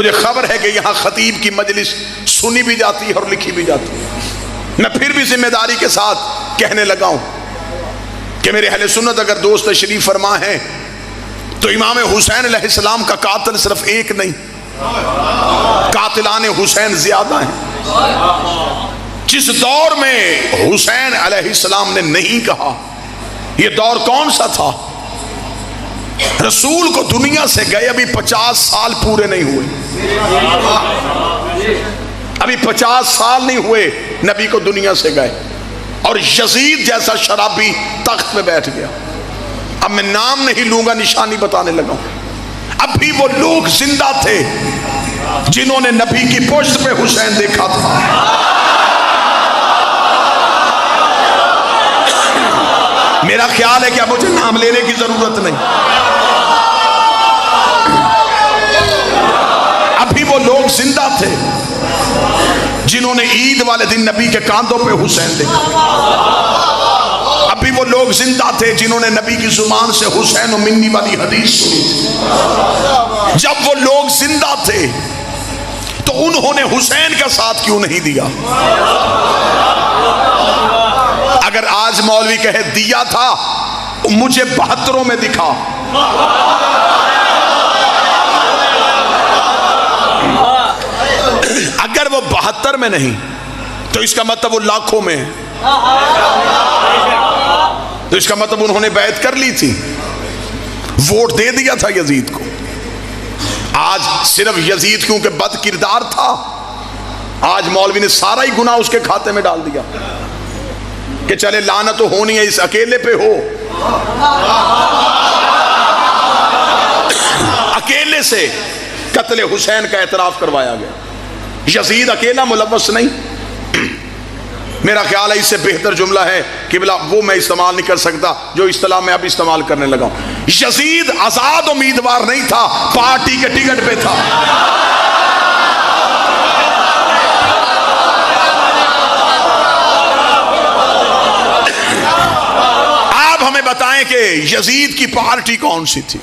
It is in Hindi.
मुझे खबर है कि यहाँ खतीब की मजलिस सुनी भी जाती है और लिखी भी जाती है। मैं फिर भी जिम्मेदारी के साथ कहने लगा हूं कि मेरे अहले सुन्नत अगर दोस्त तशरीफ फरमा है तो इमाम हुसैन अलैहिस्सलाम का कातिल सिर्फ एक नहीं, कातिलान हुसैन ज्यादा हैं। जिस दौर में हुसैन अलैहिस्सलाम ने नहीं कहा, यह दौर कौन सा था? रसूल को दुनिया से गए अभी 50 साल पूरे नहीं हुए, अभी 50 साल नहीं हुए नबी को दुनिया से गए, और यजीद जैसा शराबी तख्त पे बैठ गया। अब मैं नाम नहीं लूंगा, निशानी बताने लगा। अब भी वो लोग जिंदा थे जिन्होंने नबी की पुश्त पे हुसैन देखा था। मेरा ख्याल है कि अब मुझे नाम लेने की जरूरत नहीं। अभी वो लोग जिंदा थे जिन्होंने ईद वाले दिन नबी के कांधों पे हुसैन देखा। अभी वो लोग जिंदा थे जिन्होंने नबी की जुबान से हुसैन और मिन्नी वाली हदीस सुनी थी। जब वो लोग जिंदा थे तो उन्होंने हुसैन का साथ क्यों नहीं दिया? अगर आज मौलवी कहे दिया था, मुझे 72 में दिखा। अगर वो 72 में नहीं तो इसका मतलब वो लाखों में है। तो इसका मतलब उन्होंने बैत कर ली थी, वोट दे दिया था यजीद को। आज सिर्फ यजीद क्योंकि बद किरदार था, आज मौलवी ने सारा ही गुनाह उसके खाते में डाल दिया कि चले लानत तो होनी है, इस अकेले पे हो। अकेले से कत्ले हुसैन का एतराफ करवाया गया, यजीद अकेला मुलव्वस नहीं। मेरा ख्याल है इससे बेहतर जुमला है कि बिला वो मैं इस्तेमाल नहीं कर सकता जो इस्तेलाह मैं अब इस्तेमाल करने लगा हूं। यजीद आजाद उम्मीदवार नहीं था, पार्टी के टिकट पे था। आप हमें बताएं कि यजीद की पार्टी कौन सी थी?